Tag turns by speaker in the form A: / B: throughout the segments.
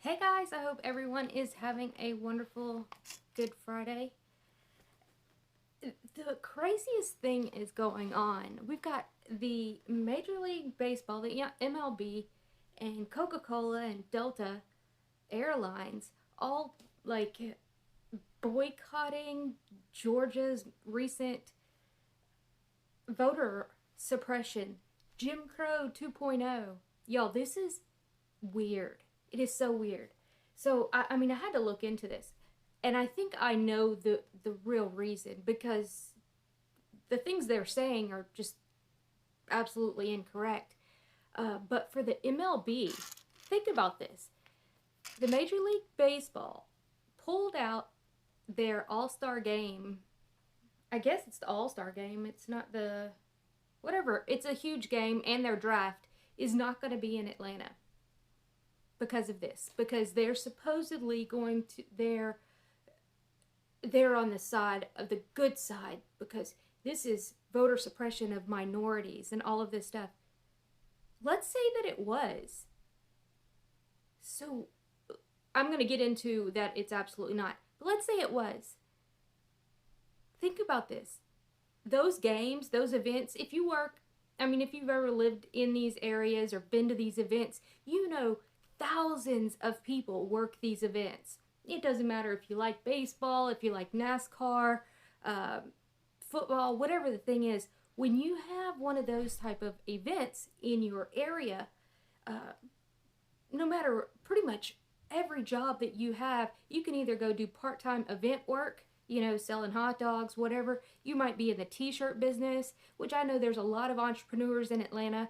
A: Hey guys, I hope everyone is having a wonderful Good Friday. The craziest thing is going on. We've got the Major League Baseball, the MLB, and Coca-Cola and Delta Airlines all like boycotting Georgia's recent voter suppression, Jim Crow 2.0. Y'all, this is weird. It is so weird. So I mean, I had to look into this, and I think I know the real reason, because the things they're saying are just absolutely incorrect. But for the MLB, think about this: the Major League Baseball pulled out their All-Star game. I guess it's the All-Star game. It's not the whatever. It's a huge game, and their draft is not going to be in Atlanta because of this, because they're supposedly going to they're on the side of the good side, because this is voter suppression of minorities and all of this stuff. Let's say that it was. So I'm going to get into that it's absolutely not. But let's say it was. Think about this. Those games, those events, if you work, I mean, if you've ever lived in these areas or been to these events, you know thousands of people work these events. It doesn't matter if you like baseball, if you like NASCAR, football, whatever the thing is. When you have one of those type of events in your area, no matter pretty much every job that you have, you can either go do part-time event work, you know, selling hot dogs, whatever. You might be in the t-shirt business, which I know there's a lot of entrepreneurs in Atlanta,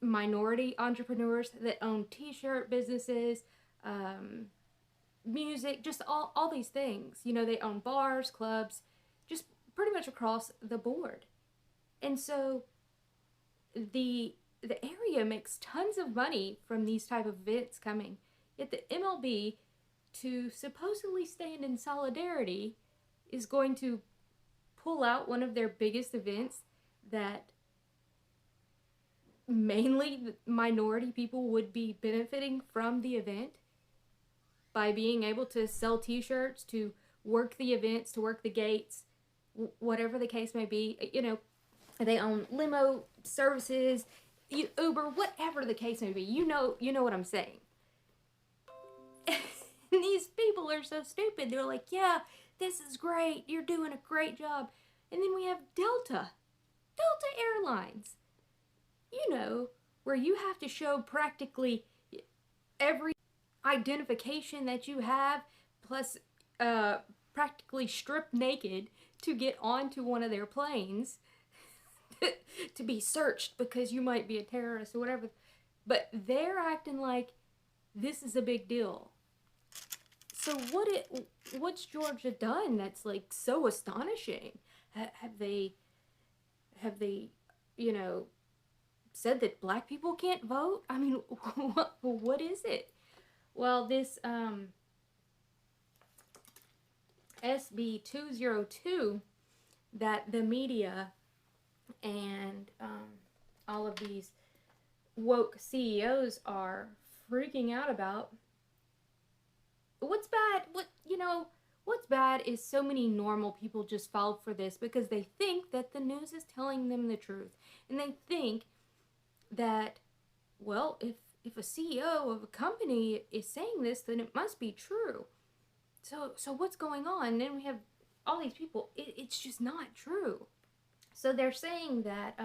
A: minority entrepreneurs that own t-shirt businesses, music, just all these things. You know, they own bars, clubs, just pretty much across the board. And so the area makes tons of money from these type of events coming. Yet the MLB, to supposedly stand in solidarity, is going to pull out one of their biggest events that mainly minority people would be benefiting from the event by being able to sell t-shirts, to work the events, to work the gates, whatever the case may be. You know, they own limo services, Uber, whatever the case may be. You know what I'm saying. These people are so stupid. They're like, yeah, this is great. You're doing a great job. And then we have Delta Airlines. You know, where you have to show practically every identification that you have, plus practically stripped naked to get onto one of their planes to be searched because you might be a terrorist or whatever. But they're acting like this is a big deal. So what's Georgia done that's like so astonishing? Have they you know, said that black people can't vote? I mean, what is it? Well, this SB 202 that the media and all of these woke CEOs are freaking out about. What's bad? What's bad is so many normal people just fall for this because they think that the news is telling them the truth, and they think that, well, if a CEO of a company is saying this, then it must be true. So what's going on? And then we have all these people. It's just not true. So they're saying that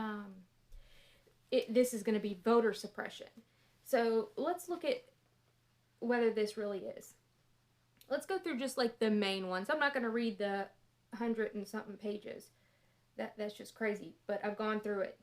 A: this is going to be voter suppression. So let's look at whether this really is. Let's go through just like the main ones. I'm not going to read the 100 and something pages. That's just crazy, but I've gone through it.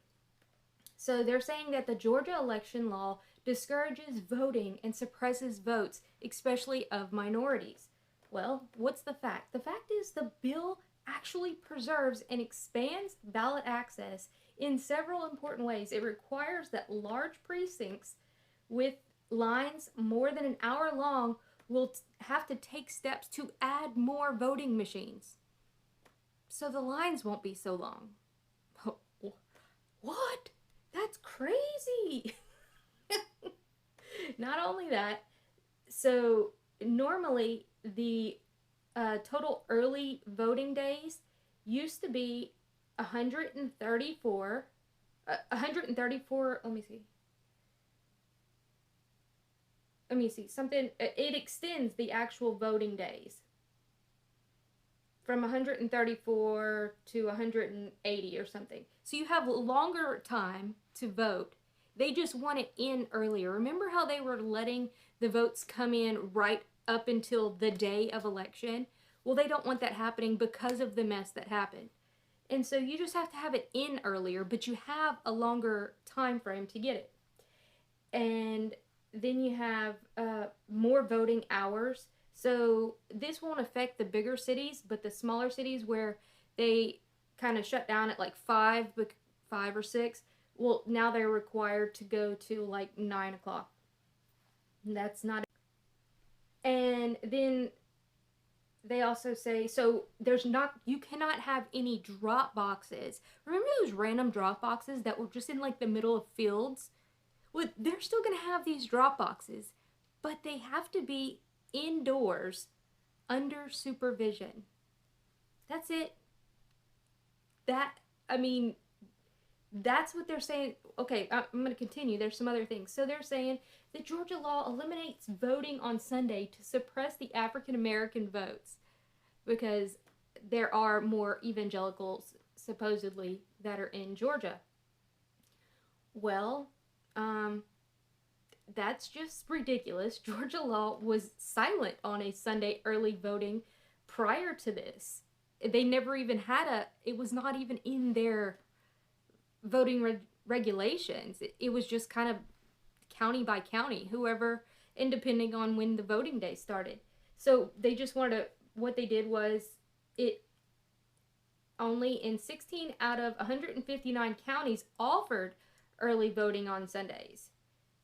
A: So they're saying that the Georgia election law discourages voting and suppresses votes, especially of minorities. Well, what's the fact? The fact is the bill actually preserves and expands ballot access in several important ways. It requires that large precincts with lines more than an hour long will have to take steps to add more voting machines, so the lines won't be so long. What? That's crazy. Not only that, So normally the total early voting days used to be 134. 134. Let me see something. It extends the actual voting days from 134 to 180 or something. So you have longer time to vote. They just want it in earlier. Remember how they were letting the votes come in right up until the day of election? Well, they don't want that happening because of the mess that happened. And so you just have to have it in earlier, but you have a longer time frame to get it. And then you have more voting hours. So this won't affect the bigger cities, but the smaller cities where they kind of shut down at like 5 or 6, well, now they're required to go to like 9 o'clock. That's not. And then they also say, so you cannot have any drop boxes. Remember those random drop boxes that were just in like the middle of fields? Well, they're still going to have these drop boxes, but they have to be indoors under supervision. That's it. That's what they're saying. Okay, I'm going to continue. There's some other things. So they're saying the Georgia law eliminates voting on Sunday to suppress the African American votes because there are more evangelicals, supposedly, that are in Georgia. Well, that's just ridiculous. Georgia law was silent on a Sunday early voting prior to this. They never even had it was not even in their voting regulations. It was just kind of county by county, whoever, and depending on when the voting day started. So they just what they did was it only in 16 out of 159 counties offered early voting on Sundays.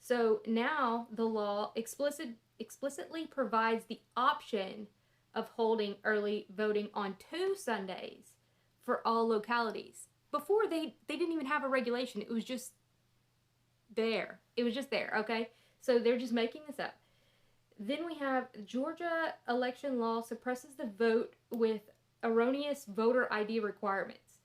A: So now the law explicitly provides the option of holding early voting on 2 Sundays for all localities. Before they didn't even have a regulation. It was just there. Okay? So they're just making this up. Then we have Georgia election law suppresses the vote with erroneous voter ID requirements.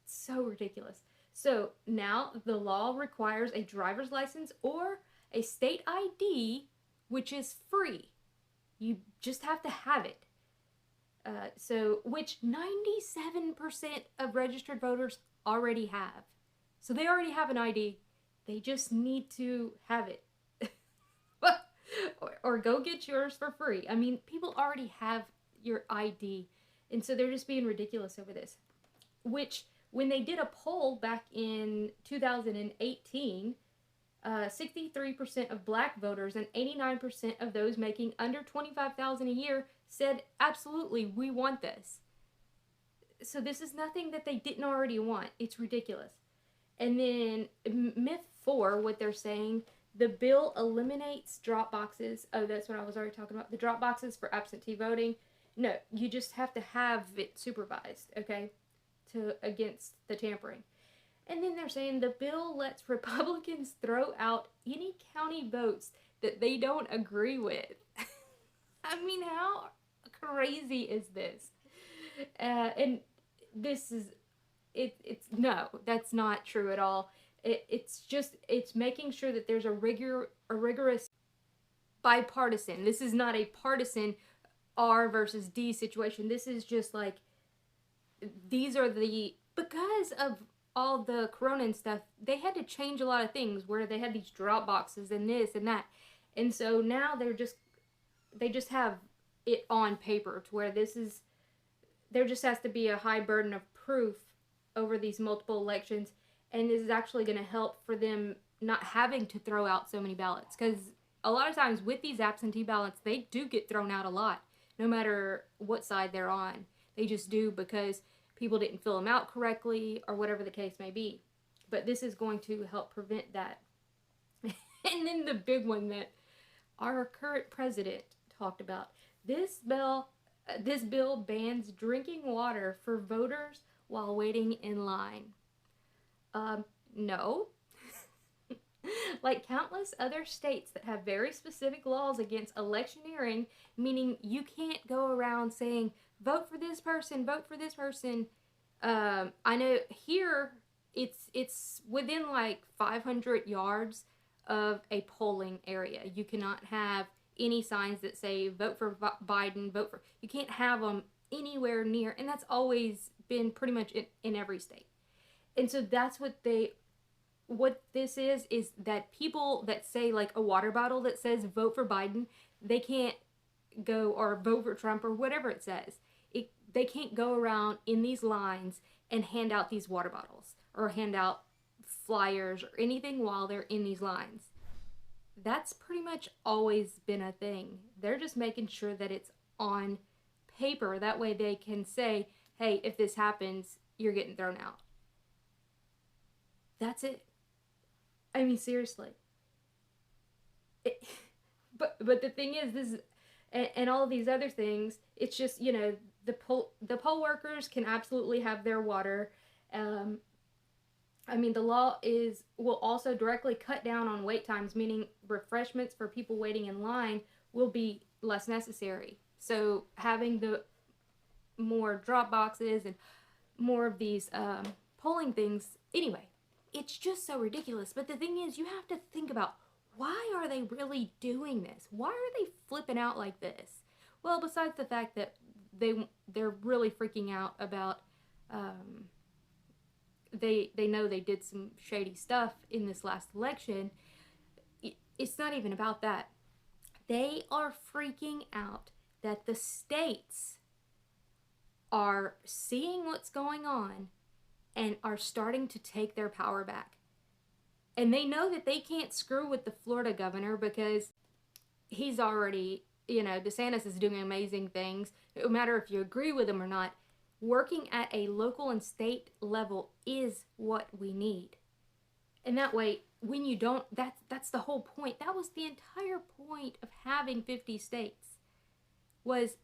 A: So ridiculous. So now the law requires a driver's license or a state ID, which is free. You just have to have it. Which 97% of registered voters already have. So they already have an ID. They just need to have it. or go get yours for free. I mean, people already have your ID. And so they're just being ridiculous over this. Which, when they did a poll back in 2018, 63% of black voters and 89% of those making under $25,000 a year said, absolutely, we want this. So this is nothing that they didn't already want. It's ridiculous. And then myth 4, what they're saying, the bill eliminates drop boxes. Oh, that's what I was already talking about. The drop boxes for absentee voting. No, you just have to have it supervised, okay, against the tampering. And then they're saying the bill lets Republicans throw out any county votes that they don't agree with. I mean, how crazy is this? And this is, it's no, that's not true at all. It's making sure that there's a rigorous bipartisan. This is not a partisan R versus D situation. This is just like, because of all the corona and stuff, they had to change a lot of things where they had these drop boxes and this and that. And so now they just have it on paper to where there just has to be a high burden of proof over these multiple elections. And this is actually going to help for them not having to throw out so many ballots. Because a lot of times with these absentee ballots, they do get thrown out a lot, no matter what side they're on. They just do because people didn't fill them out correctly or whatever the case may be. But this is going to help prevent that. And then the big one that our current president talked about. This bill bans drinking water for voters while waiting in line. No. Like countless other states that have very specific laws against electioneering, meaning you can't go around saying, vote for this person, vote for this person. I know here it's within like 500 yards of a polling area. You cannot have any signs that say vote for Biden, vote for. You can't have them anywhere near, and that's always been pretty much in every state. And so that's what this is that people that say like a water bottle that says vote for Biden, they can't go or vote for Trump or whatever it says. They can't go around in these lines and hand out these water bottles or hand out flyers or anything while they're in these lines. That's pretty much always been a thing. They're just making sure that it's on paper. That way they can say, hey, if this happens, you're getting thrown out. That's it. I mean, seriously. It, but the thing is, this is, and all of these other things, it's just, the poll workers can absolutely have their water. I mean, the law will also directly cut down on wait times, meaning refreshments for people waiting in line will be less necessary. So having the more drop boxes and more of these polling things, anyway, it's just so ridiculous. But the thing is, you have to think about, why are they really doing this? Why are they flipping out like this? Well, besides the fact that they're really freaking out about they know they did some shady stuff in this last election. It's not even about that. They are freaking out that the states are seeing what's going on and are starting to take their power back. And they know that they can't screw with the Florida governor because he's already, DeSantis is doing amazing things. No matter if you agree with him or not, working at a local and state level is what we need. And that way, when you don't, that's the whole point. That was the entire point of having 50 states was,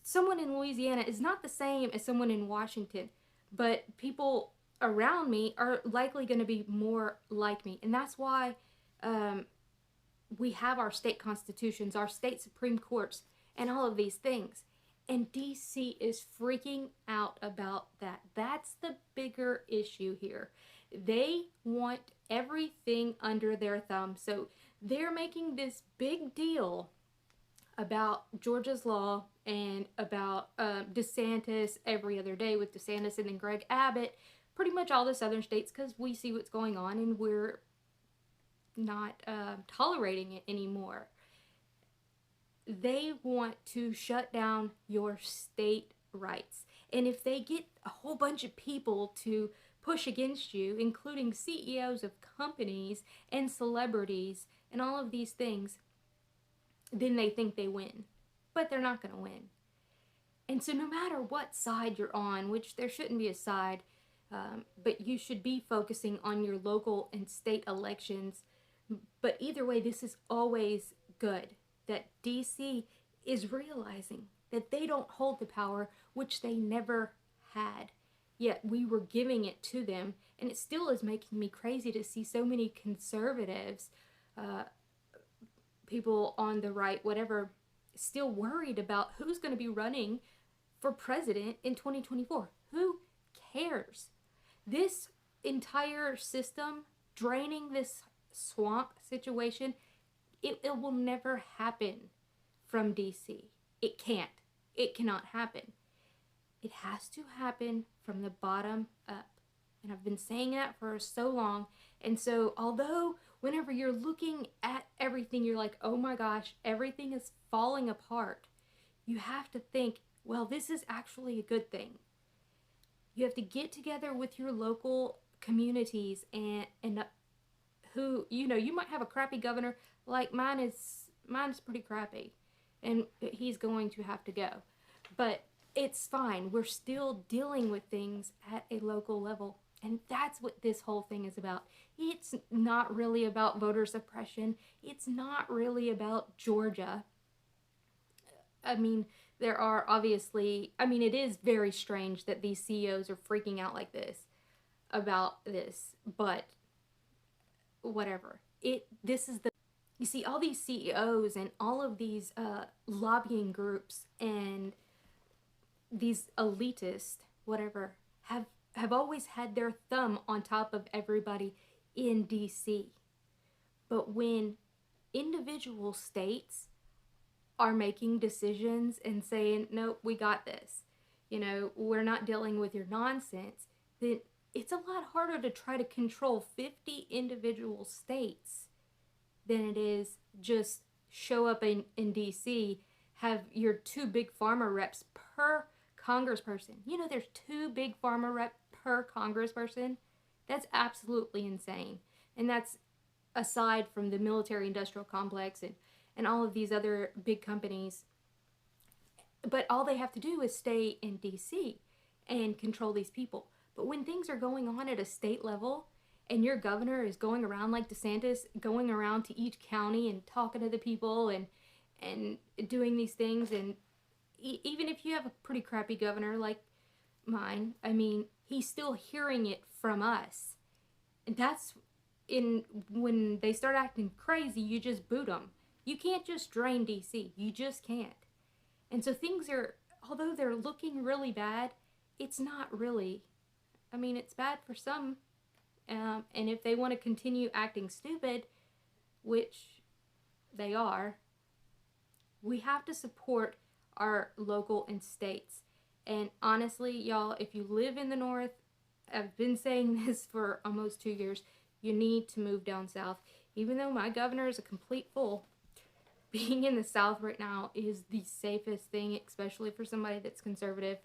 A: someone in Louisiana is not the same as someone in Washington, but people around me are likely going to be more like me. And that's why we have our state constitutions, our state Supreme Courts, and all of these things. And DC is freaking out about that. That's the bigger issue here. They want everything under their thumb. So they're making this big deal about Georgia's law and about DeSantis every other day with DeSantis and then Greg Abbott, pretty much all the southern states, because we see what's going on and we're not tolerating it anymore. They want to shut down your state rights. And if they get a whole bunch of people to push against you, including CEOs of companies and celebrities and all of these things, then they think they win. But they're not going to win. And so no matter what side you're on, which there shouldn't be a side, but you should be focusing on your local and state elections. But either way, this is always good. That DC is realizing that they don't hold the power, which they never had. Yet we were giving it to them, and it still is making me crazy to see so many conservatives, people on the right, whatever, still worried about who's going to be running for president in 2024. Who cares? This entire system, draining this swamp situation, it will never happen from DC. It can't. It cannot happen. It has to happen from the bottom up. And I've been saying that for so long. And so although whenever you're looking at everything, you're like, oh my gosh, everything is falling apart, you have to think, well, this is actually a good thing. You have to get together with your local communities and who, you might have a crappy governor. Like mine's pretty crappy, and he's going to have to go. But it's fine. We're still dealing with things at a local level, and that's what this whole thing is about. It's not really about voter suppression. It's not really about Georgia. I mean, there are obviously, it is very strange that these CEOs are freaking out like this about this, but whatever. This is the, you see, all these CEOs and all of these lobbying groups and these elitists, whatever, have always had their thumb on top of everybody in DC. But when individual states are making decisions and saying, nope, we got this, you know, we're not dealing with your nonsense, then it's a lot harder to try to control 50 individual states than it is just show up in DC, have your 2 big pharma reps per congressperson. You know, there's 2 big pharma rep per congressperson. That's absolutely insane. And that's aside from the military industrial complex and all of these other big companies. But all they have to do is stay in DC and control these people. But when things are going on at a state level and your governor is going around like DeSantis, going around to each county and talking to the people and doing these things, and even if you have a pretty crappy governor like mine, I mean, he's still hearing it from us. And that's when they start acting crazy, you just boot them. You can't just drain DC. You just can't. And so things are, although they're looking really bad, it's not really. I mean, it's bad for some. And if they want to continue acting stupid, which they are, we have to support our local and states. And honestly, y'all, if you live in the North, I've been saying this for almost 2 years, you need to move down south. Even though my governor is a complete fool, being in the South right now is the safest thing, especially for somebody that's conservative,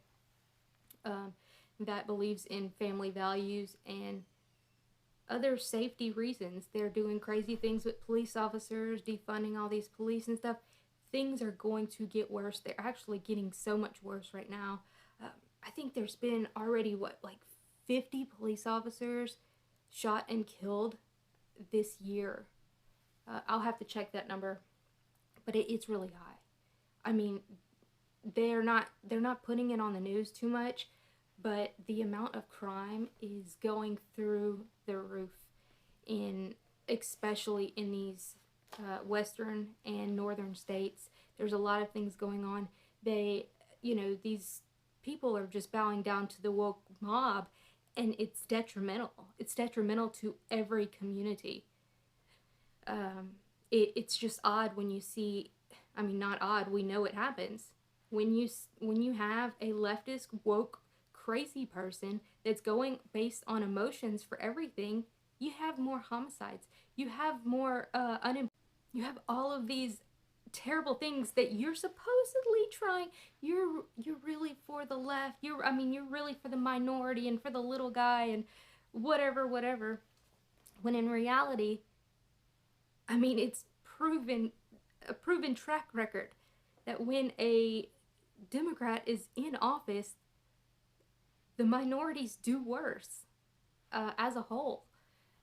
A: that believes in family values and other safety reasons. They're doing crazy things with police officers, defunding all these police and stuff. Things are going to get worse. They're actually getting so much worse right now. I think there's been already, like 50 police officers shot and killed this year. I'll have to check that number, but it's really high. I mean, they're not putting it on the news too much, but the amount of crime is going through the roof, especially in these western and northern states. There's a lot of things going on. These people are just bowing down to the woke mob, and it's detrimental. It's detrimental to every community. It's just odd when you see, I mean, not odd, we know it happens. When you have a leftist, woke, crazy person that's going based on emotions for everything, you have more homicides. You have more you have all of these terrible things that you're supposedly trying. You're really for the left. You're really for the minority and for the little guy and whatever. When in reality, I mean, it's a proven track record that when a Democrat is in office, the minorities do worse as a whole.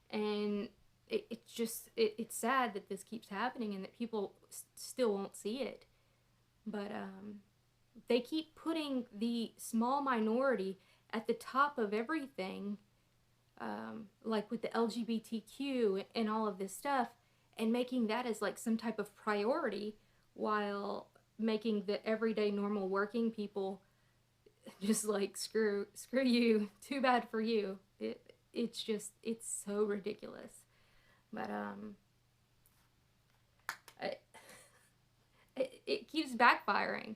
A: And it's sad that this keeps happening and that people still won't see it. But they keep putting the small minority at the top of everything, like with the LGBTQ and all of this stuff, and making that as like some type of priority, while making the everyday normal working people just like screw you, too bad for you. It's so ridiculous. But it keeps backfiring.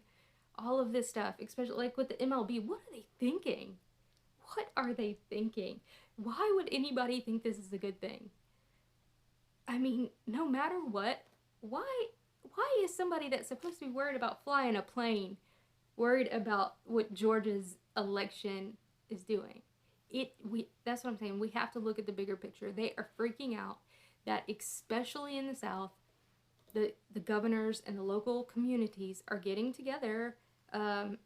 A: All of this stuff, especially like with the MLB. What are they thinking? What are they thinking? Why would anybody think this is a good thing? I mean, no matter what, why is somebody that's supposed to be worried about flying a plane worried about what Georgia's election is doing? That's what I'm saying. We have to look at the bigger picture. They are freaking out that, especially in the South, the governors and the local communities are getting together and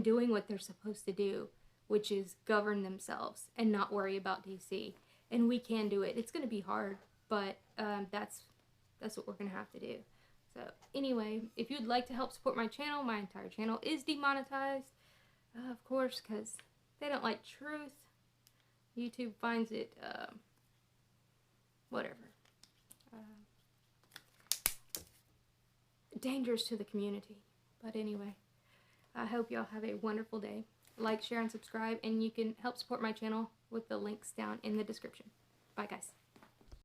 A: doing what they're supposed to do, which is govern themselves and not worry about DC. And we can do it. It's going to be hard, but that's what we're going to have to do. So anyway, if you'd like to help support my channel, my entire channel is demonetized, of course, because they don't like truth. YouTube finds it whatever. Dangerous to the community. But anyway, I hope y'all have a wonderful day. Like, share, and subscribe, and you can help support my channel with the links down in the description. Bye, guys.